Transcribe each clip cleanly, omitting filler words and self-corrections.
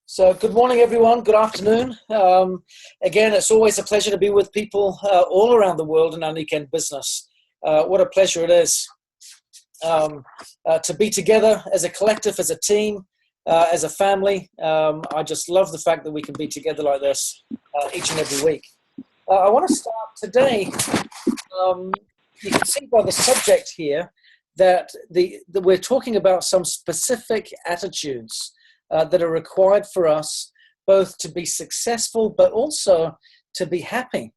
So good morning, everyone. Good afternoon. Again, it's always a pleasure to be with people all around the world in our Weekend business. What a pleasure it is to be together as a collective, as a team, as a family. I just love the fact that we can be together like this each and every week. I want to start today. You can see by the subject here that we're talking about some specific attitudes that are required for us both to be successful but also to be happy.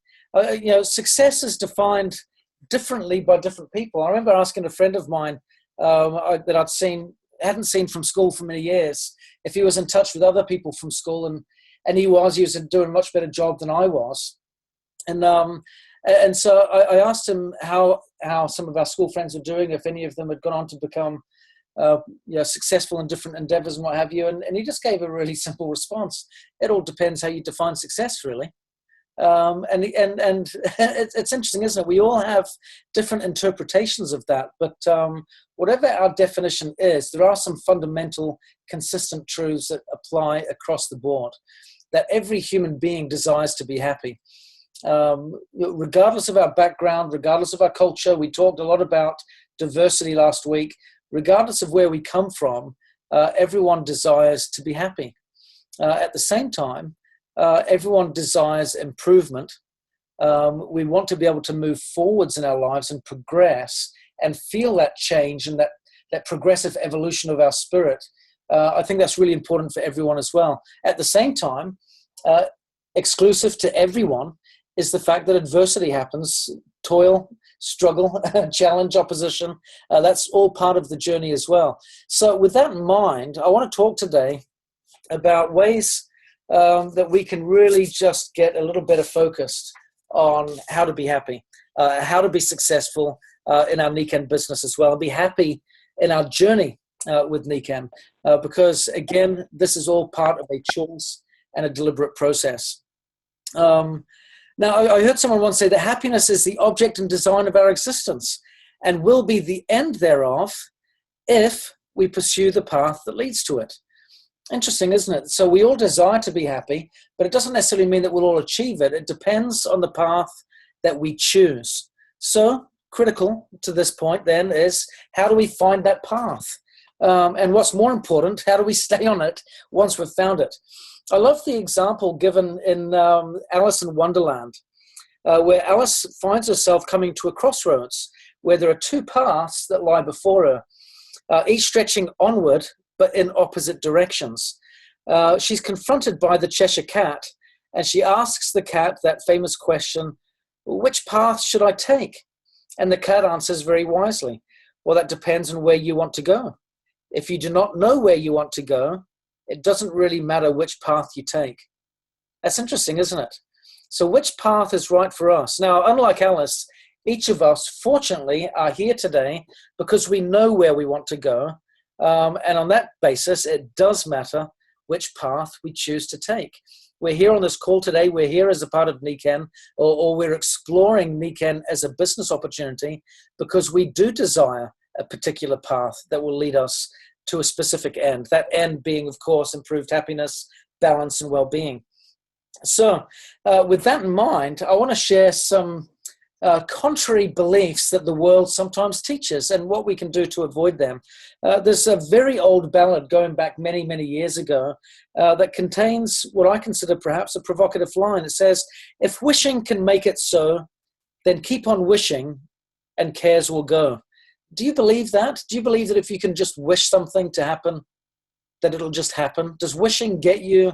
Success is defined differently by different people. I remember asking a friend of mine that hadn't seen from school for many years, if he was in touch with other people from school, and he was doing a much better job than I was. And so I asked him how some of our school friends were doing, if any of them had gone on to become successful in different endeavors and what have you. And he just gave a really simple response. It all depends how you define success, really. And it's interesting, isn't it? We all have different interpretations of that, but whatever our definition is, there are some fundamental, consistent truths that apply across the board, that every human being desires to be happy. Regardless of our background, regardless of our culture. We talked a lot about diversity last week. Regardless of where we come from, everyone desires to be happy. At the same time, everyone desires improvement. We want to be able to move forwards in our lives and progress and feel that change and that progressive evolution of our spirit. I think that's really important for everyone as well. At the same time, exclusive to everyone is the fact that adversity happens, toil, struggle, challenge, opposition. That's all part of the journey as well. So with that in mind, I want to talk today about ways that we can really just get a little better focused on how to be happy, how to be successful in our Niken business as well, and be happy in our journey with Niken, because again, this is all part of a choice and a deliberate process. Now, I heard someone once say that happiness is the object and design of our existence and will be the end thereof if we pursue the path that leads to it. Interesting, isn't it? So we all desire to be happy, but it doesn't necessarily mean that we'll all achieve it. It depends on the path that we choose. So critical to this point then is, how do we find that path? And what's more important, how do we stay on it once we've found it? I love the example given in Alice in Wonderland, where Alice finds herself coming to a crossroads where there are two paths that lie before her, each stretching onward but in opposite directions. She's confronted by the Cheshire Cat, and she asks the cat that famous question, which path should I take? And the cat answers very wisely, well, that depends on where you want to go. If you do not know where you want to go, it doesn't really matter which path you take. That's interesting, isn't it? So which path is right for us? Now, unlike Alice, each of us, fortunately, are here today because we know where we want to go. And on that basis, it does matter which path we choose to take. We're here on this call today. We're here as a part of Niken, or we're exploring Niken as a business opportunity because we do desire a particular path that will lead us to a specific end, that end being, of course, improved happiness, balance, and well-being. So with that in mind, I want to share some contrary beliefs that the world sometimes teaches and what we can do to avoid them. There's a very old ballad going back many, many years ago that contains what I consider perhaps a provocative line. It says, if wishing can make it so, then keep on wishing and cares will go. Do you believe that? Do you believe that if you can just wish something to happen, that it'll just happen? Does wishing get you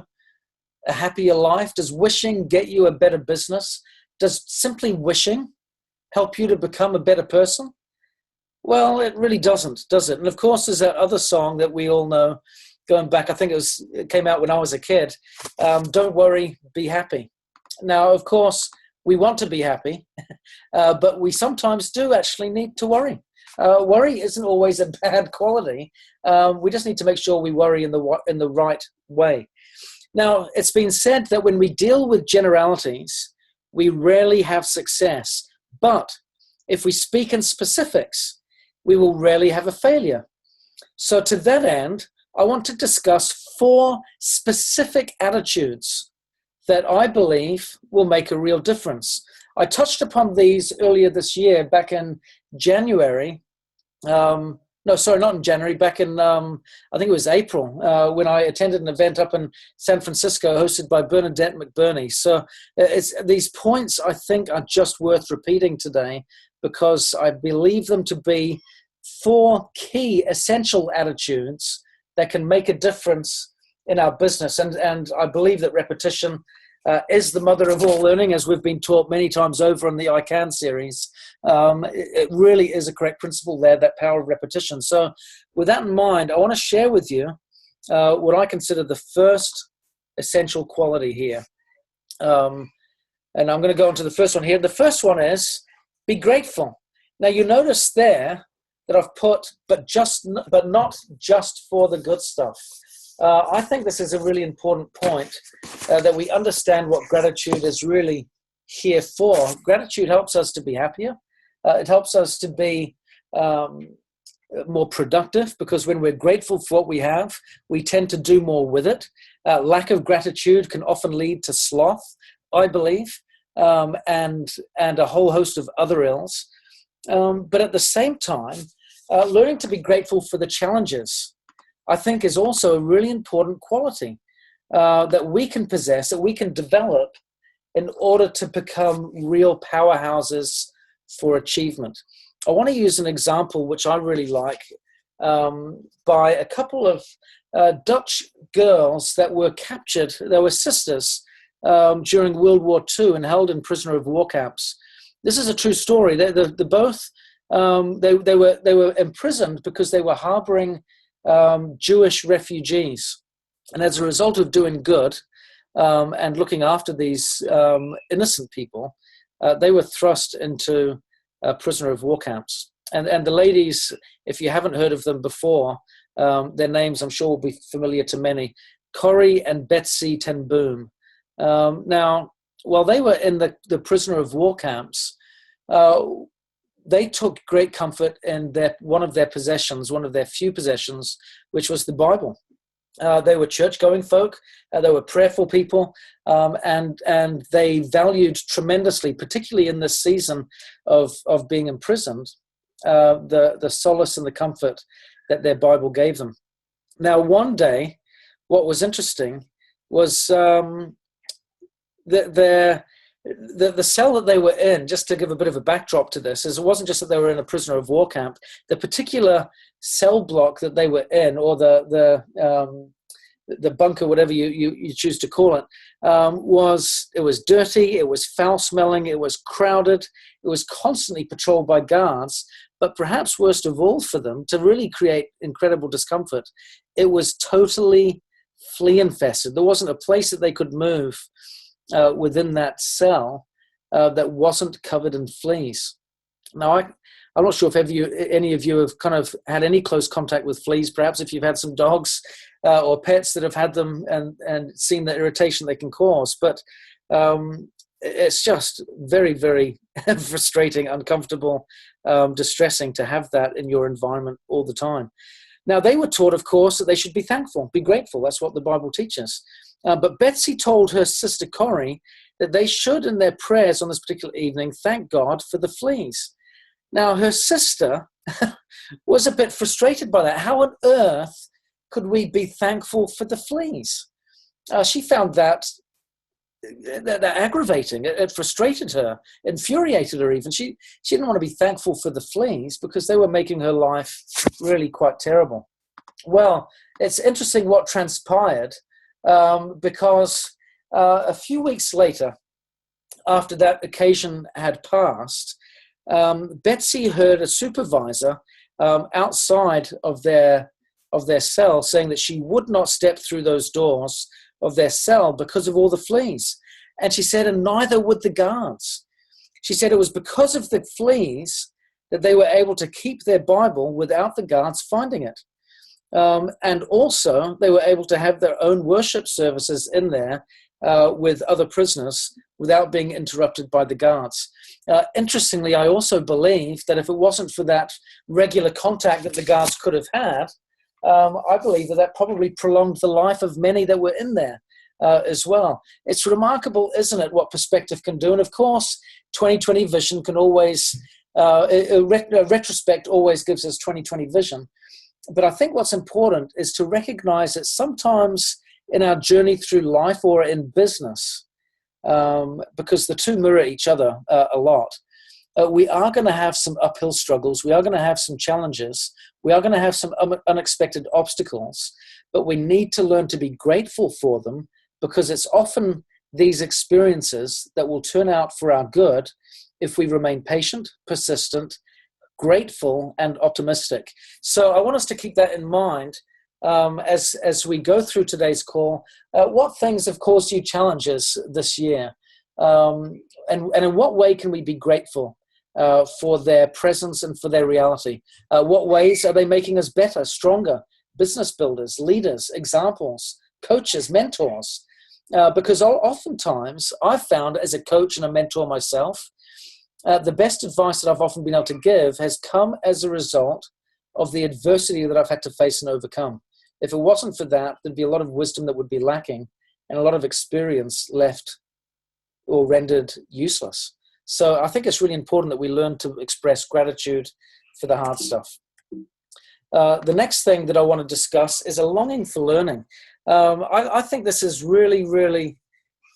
a happier life? Does wishing get you a better business? Does simply wishing help you to become a better person? Well, it really doesn't, does it? And of course, there's that other song that we all know, going back, I think it came out when I was a kid, Don't Worry, Be Happy. Now, of course, we want to be happy, but we sometimes do actually need to worry. Worry isn't always a bad quality. We just need to make sure we worry in the right way. Now, it's been said that when we deal with generalities, we rarely have success. But if we speak in specifics, we will rarely have a failure. So to that end, I want to discuss 4 specific attitudes that I believe will make a real difference. I touched upon these earlier this year, back in January. No, sorry, not in January, back in, I think it was April, when I attended an event up in San Francisco hosted by Bernadette McBurney. So these points, I think, are just worth repeating today because I believe them to be 4 key essential attitudes that can make a difference in our business. And I believe that repetition is the mother of all learning, as we've been taught many times over in the I Can series. It really is a correct principle there, that power of repetition. So with that in mind, I want to share with you what I consider the first essential quality here. And I'm going to go on to the first one here. The first one is be grateful. Now you notice there that I've put, but not just for the good stuff. I think this is a really important point, that we understand what gratitude is really here for. Gratitude helps us to be happier. It helps us to be more productive, because when we're grateful for what we have, we tend to do more with it. Lack of gratitude can often lead to sloth, I believe, and a whole host of other ills. But at the same time, learning to be grateful for the challenges, I think, is also a really important quality that we can possess, that we can develop in order to become real powerhouses for achievement. I want to use an example which I really like, by a couple of Dutch girls that were captured. They were sisters during World War II and held in prisoner of war camps. This is a true story. They were imprisoned because they were harboring Jewish refugees, and as a result of doing good and looking after these innocent people, they were thrust into prisoner of war camps. And the ladies, if you haven't heard of them before, their names I'm sure will be familiar to many: Corrie and Betsy ten Boom. Now, while they were in the prisoner of war camps, they took great comfort in one of their few possessions, which was the Bible. They were church-going folk, they were prayerful people, and they valued tremendously, particularly in this season of being imprisoned, the solace and the comfort that their Bible gave them. Now, one day, what was interesting was the cell that they were in. Just to give a bit of a backdrop to this, is it wasn't just that they were in a prisoner of war camp. The particular cell block that they were in, or the bunker, whatever you choose to call it, was dirty, it was foul smelling, it was crowded, it was constantly patrolled by guards. But perhaps worst of all for them, to really create incredible discomfort, it was totally flea infested. There wasn't a place that they could move within that cell that wasn't covered in fleas. Now, I'm not sure if any of you have kind of had any close contact with fleas, perhaps if you've had some dogs or pets that have had them and seen the irritation they can cause. But it's just very, very frustrating, uncomfortable, distressing to have that in your environment all the time. Now, they were taught, of course, that they should be thankful, be grateful. That's what the Bible teaches. But Betsy told her sister Corrie that they should, in their prayers on this particular evening, thank God for the fleas. Now, her sister was a bit frustrated by that. How on earth could we be thankful for the fleas? She found that aggravating. It frustrated her, infuriated her even. She didn't want to be thankful for the fleas because they were making her life really quite terrible. Well, it's interesting what transpired, because a few weeks later, after that occasion had passed, Betsy heard a supervisor outside of their cell saying that she would not step through those doors of their cell because of all the fleas. And she said, and neither would the guards. She said it was because of the fleas that they were able to keep their Bible without the guards finding it. And also, they were able to have their own worship services in there with other prisoners without being interrupted by the guards. Interestingly, I also believe that if it wasn't for that regular contact that the guards could have had, I believe that probably prolonged the life of many that were in there as well. It's remarkable, isn't it, what perspective can do? And of course, 2020 vision can always, retrospect always gives us 2020 vision. But I think what's important is to recognize that sometimes in our journey through life or in business, because the two mirror each other a lot, we are going to have some uphill struggles. We are going to have some challenges. We are going to have some unexpected obstacles, but we need to learn to be grateful for them, because it's often these experiences that will turn out for our good if we remain patient, persistent, grateful, and optimistic. So I want us to keep that in mind as we go through today's call. What things have caused you challenges this year? And in what way can we be grateful for their presence and for their reality? What ways are they making us better, stronger, business builders, leaders, examples, coaches, mentors? Because oftentimes I've found, as a coach and a mentor myself, the best advice that I've often been able to give has come as a result of the adversity that I've had to face and overcome. If it wasn't for that, there'd be a lot of wisdom that would be lacking and a lot of experience left or rendered useless. So I think it's really important that we learn to express gratitude for the hard stuff. The next thing that I want to discuss is a longing for learning. I think this is really, really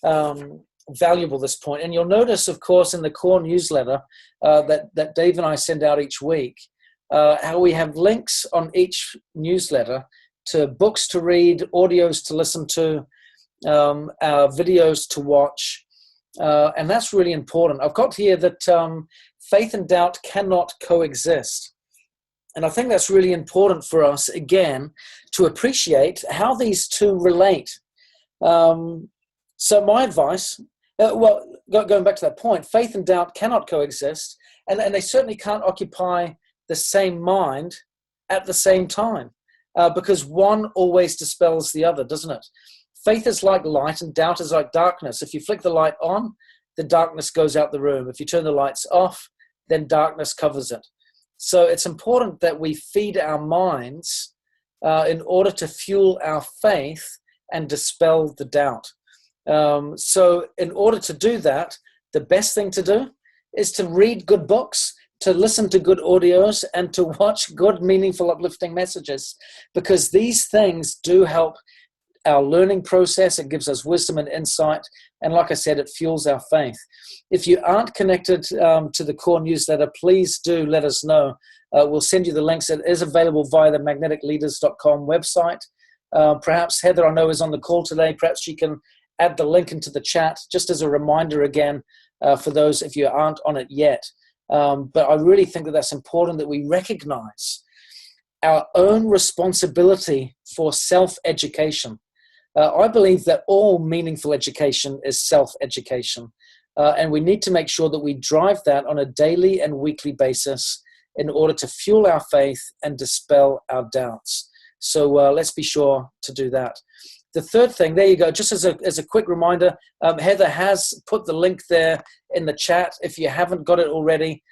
valuable, this point. And you'll notice, of course, in the core newsletter that Dave and I send out each week, how we have links on each newsletter to books to read, audios to listen to, videos to watch. And that's really important. I've got here that faith and doubt cannot coexist. And I think that's really important for us, again, to appreciate how these two relate. So my advice, going back to that point, faith and doubt cannot coexist, and they certainly can't occupy the same mind at the same time, because one always dispels the other, doesn't it? Faith is like light and doubt is like darkness. If you flick the light on, the darkness goes out the room. If you turn the lights off, then darkness covers it. So it's important that we feed our minds in order to fuel our faith and dispel the doubt. So in order to do that, the best thing to do is to read good books, to listen to good audios, and to watch good, meaningful, uplifting messages, because these things do help our learning process. It gives us wisdom and insight. And like I said, it fuels our faith. If you aren't connected to the core newsletter, please do let us know. We'll send you the links. It is available via the magneticleaders.com website. Perhaps Heather, I know, is on the call today. Perhaps she can add the link into the chat, just as a reminder again, for those if you aren't on it yet. But I really think that that's important, that we recognize our own responsibility for self-education. I believe that all meaningful education is self-education, and we need to make sure that we drive that on a daily and weekly basis in order to fuel our faith and dispel our doubts. So let's be sure to do that. The third thing, there you go, just as a quick reminder, Heather has put the link there in the chat. If you haven't got it already,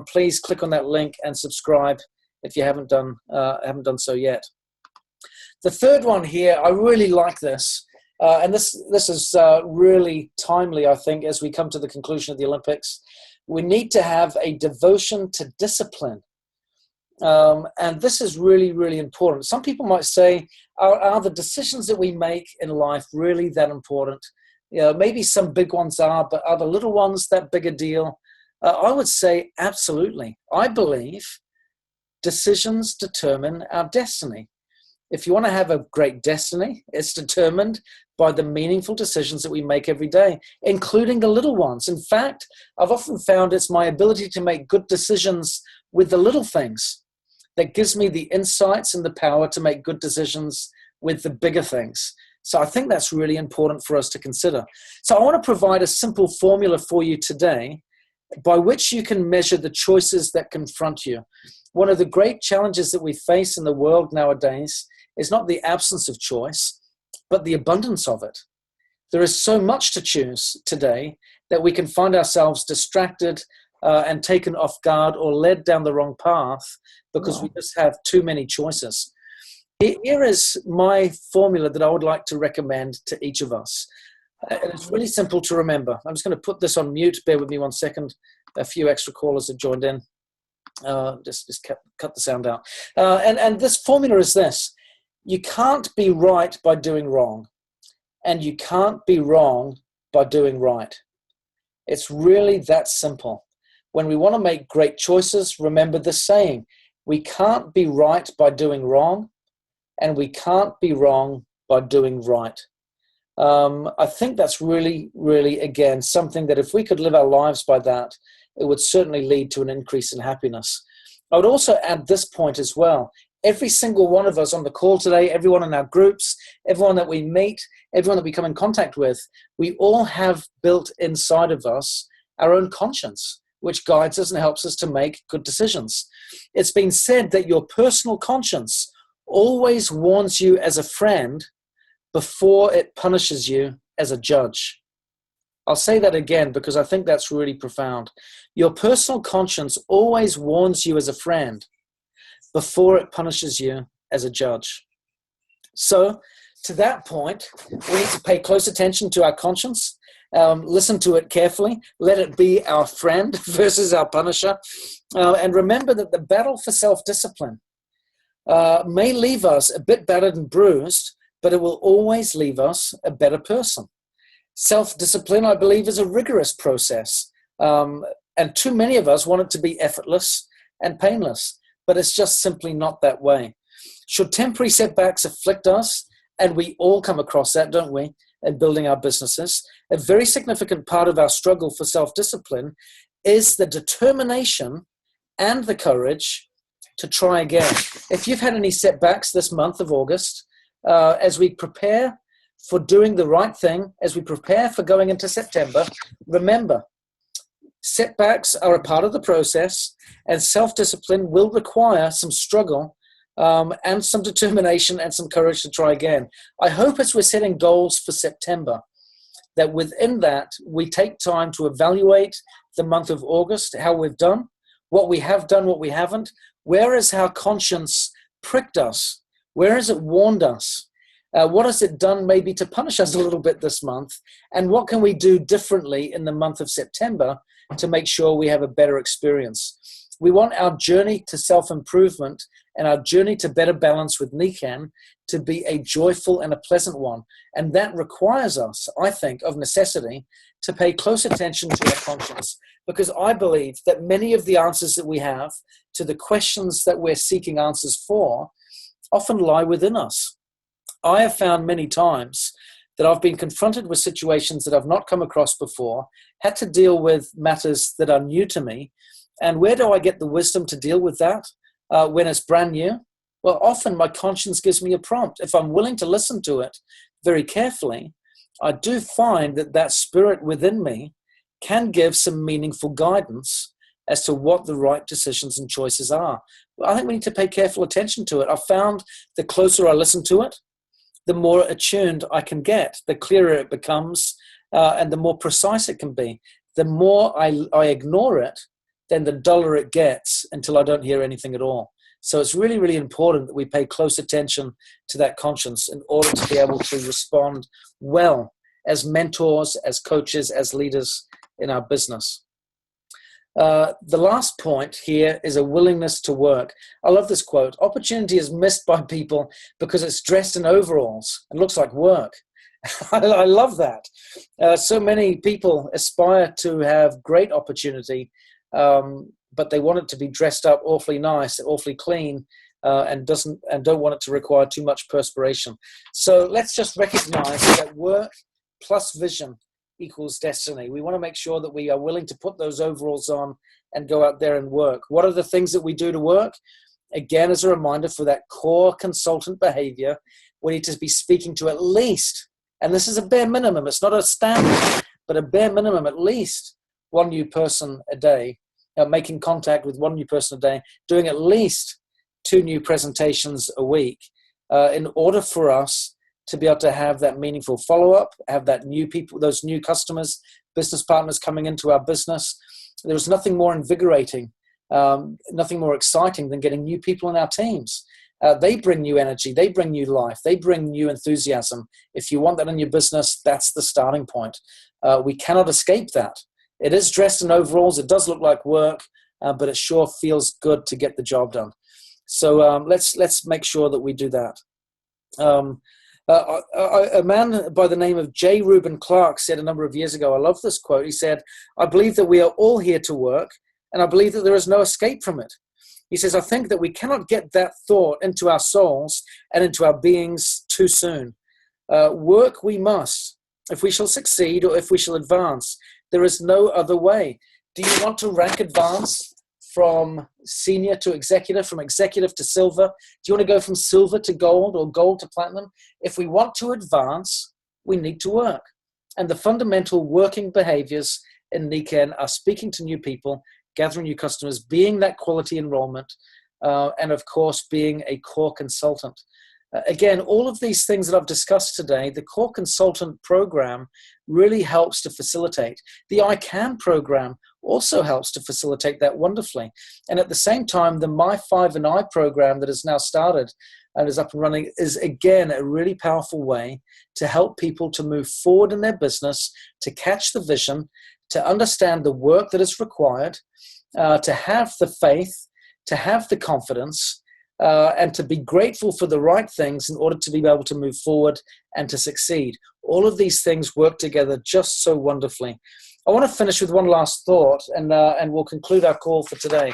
please click on that link and subscribe if you haven't done so yet. The third one here, I really like this, and this is really timely, I think, as we come to the conclusion of the Olympics. We need to have a devotion to discipline, and this is really, really important. Some people might say, are the decisions that we make in life really that important? You know, maybe some big ones are, but are the little ones that big a deal? I would say absolutely. I believe decisions determine our destiny. If you want to have a great destiny, it's determined by the meaningful decisions that we make every day, including the little ones. In fact, I've often found it's my ability to make good decisions with the little things that gives me the insights and the power to make good decisions with the bigger things. So I think that's really important for us to consider. So I want to provide a simple formula for you today by which you can measure the choices that confront you. One of the great challenges that we face in the world nowadays is not the absence of choice, but the abundance of it. There is so much to choose today that we can find ourselves distracted and taken off guard or led down the wrong path because we just have too many choices. Here is my formula that I would like to recommend to each of us. And it's really simple to remember. I'm just going to put this on mute. Bear with me 1 second. A few extra callers have joined in. Just cut the sound out. And this formula is this. You can't be right by doing wrong. And you can't be wrong by doing right. It's really that simple. When we want to make great choices, remember the saying. We can't be right by doing wrong. And we can't be wrong by doing right. I think that's really, really, again, something that if we could live our lives by that, it would certainly lead to an increase in happiness. I would also add this point as well. Every single one of us on the call today, everyone in our groups, everyone that we meet, everyone that we come in contact with, we all have built inside of us our own conscience, which guides us and helps us to make good decisions. It's been said that your personal conscience always warns you as a friend before it punishes you as a judge. I'll say that again because I think that's really profound. Your personal conscience always warns you as a friend before it punishes you as a judge. So, to that point, we need to pay close attention to our conscience, listen to it carefully, let it be our friend versus our punisher, and remember that the battle for self-discipline may leave us a bit battered and bruised, but it will always leave us a better person. Self-discipline, I believe, is a rigorous process, and too many of us want it to be effortless and painless, but it's just simply not that way. Should temporary setbacks afflict us, and we all come across that, don't we, in building our businesses, a very significant part of our struggle for self-discipline is the determination and the courage to try again. If you've had any setbacks this month of August, as we prepare for doing the right thing, as we prepare for going into September, remember, setbacks are a part of the process, and self-discipline will require some struggle and some determination and some courage to try again. I hope as we're setting goals for September, that within that, we take time to evaluate the month of August, how we've done, what we have done, what we haven't, where is our conscience pricked us, where has it warned us, what has it done maybe to punish us a little bit this month, and what can we do differently in the month of September to make sure we have a better experience. We want our journey to self-improvement and our journey to better balance with Nikan to be a joyful and a pleasant one. And that requires us, I think, of necessity, to pay close attention to our conscience. Because I believe that many of the answers that we have to the questions that we're seeking answers for often lie within us. I have found many times that I've been confronted with situations that I've not come across before, had to deal with matters that are new to me. And where do I get the wisdom to deal with that when it's brand new? Well, often my conscience gives me a prompt. If I'm willing to listen to it very carefully, I do find that that spirit within me can give some meaningful guidance as to what the right decisions and choices are. I think we need to pay careful attention to it. I've found the closer I listen to it, the more attuned I can get, the clearer it becomes, and the more precise it can be. The more I ignore it, then the duller it gets until I don't hear anything at all. So it's really, really important that we pay close attention to that conscience in order to be able to respond well as mentors, as coaches, as leaders in our business. The last point here is a willingness to work. I love this quote. Opportunity is missed by people because it's dressed in overalls and looks like work. I love that. So many people aspire to have great opportunity, but they want it to be dressed up awfully nice, awfully clean, and don't want it to require too much perspiration. So let's just recognize that work plus vision equals destiny. We want to make sure that we are willing to put those overalls on and go out there and work. What are the things that we do to work? Again, as a reminder, for that core consultant behavior, we need to be speaking to at least, and this is a bare minimum, it's not a standard, but a bare minimum, at least one new person a day, making contact with one new person a day, doing at least 2 new presentations a week in order for us to be able to have that meaningful follow-up, have that new people, those new customers, business partners coming into our business. There's nothing more invigorating, nothing more exciting than getting new people in our teams. They bring you energy. They bring you life. They bring you enthusiasm. If you want that in your business, that's the starting point. We cannot escape that. It is dressed in overalls. It does look like work, but it sure feels good to get the job done. So let's make sure that we do that. A man by the name of J. Reuben Clark said a number of years ago, I love this quote. He said, "I believe that we are all here to work, and I believe that there is no escape from it." He says, "I think that we cannot get that thought into our souls and into our beings too soon. Work we must, if we shall succeed or if we shall advance. There is no other way." Do you want to rank advance from senior to executive, from executive to silver? Do you want to go from silver to gold or gold to platinum? If we want to advance, we need to work. And the fundamental working behaviors in Niken are speaking to new people, gathering new customers, being that quality enrollment, and of course, being a core consultant. Again, all of these things that I've discussed today, the core consultant program really helps to facilitate. The I Can program also helps to facilitate that wonderfully. And at the same time, the My 5 and I program that has now started and is up and running is, again, a really powerful way to help people to move forward in their business, to catch the vision, to understand the work that is required, to have the faith, to have the confidence, and to be grateful for the right things in order to be able to move forward and to succeed. All of these things work together just so wonderfully. I want to finish with one last thought, and we'll conclude our call for today.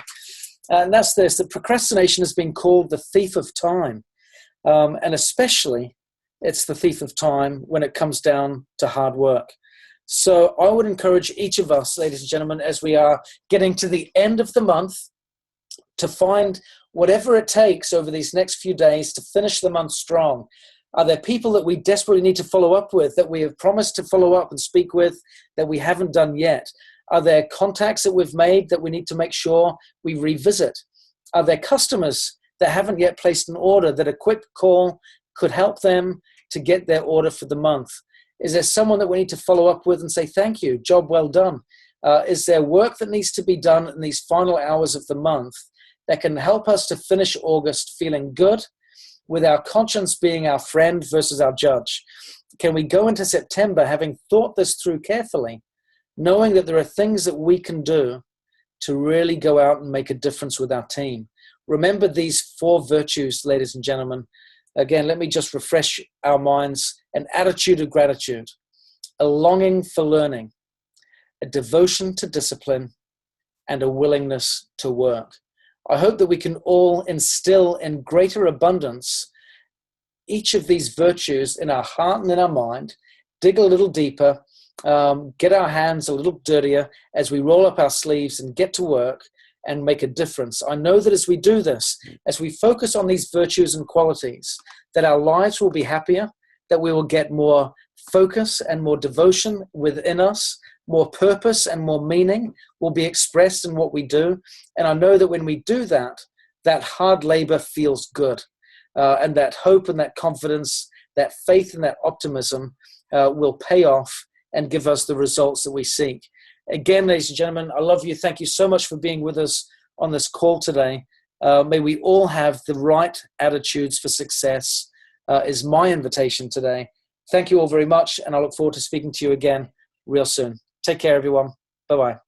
And that's this, that procrastination has been called the thief of time. And especially, it's the thief of time when it comes down to hard work. So I would encourage each of us, ladies and gentlemen, as we are getting to the end of the month, to find whatever it takes over these next few days to finish the month strong. Are there people that we desperately need to follow up with, that we have promised to follow up and speak with, that we haven't done yet? Are there contacts that we've made that we need to make sure we revisit? Are there customers that haven't yet placed an order that a quick call could help them to get their order for the month? Is there someone that we need to follow up with and say, thank you, job well done? Is there work that needs to be done in these final hours of the month that can help us to finish August feeling good, with our conscience being our friend versus our judge? Can we go into September having thought this through carefully, knowing that there are things that we can do to really go out and make a difference with our team? Remember these 4 virtues, ladies and gentlemen. Again, let me just refresh our minds: an attitude of gratitude, a longing for learning, a devotion to discipline, and a willingness to work. I hope that we can all instill in greater abundance each of these virtues in our heart and in our mind, dig a little deeper, get our hands a little dirtier as we roll up our sleeves and get to work and make a difference. I know that as we do this, as we focus on these virtues and qualities, that our lives will be happier, that we will get more focus and more devotion within us, more purpose and more meaning will be expressed in what we do. And I know that when we do that, that hard labor feels good. And that hope and that confidence, that faith and that optimism will pay off and give us the results that we seek. Again, ladies and gentlemen, I love you. Thank you so much for being with us on this call today. May we all have the right attitudes for success is my invitation today. Thank you all very much, and I look forward to speaking to you again real soon. Take care, everyone. Bye-bye.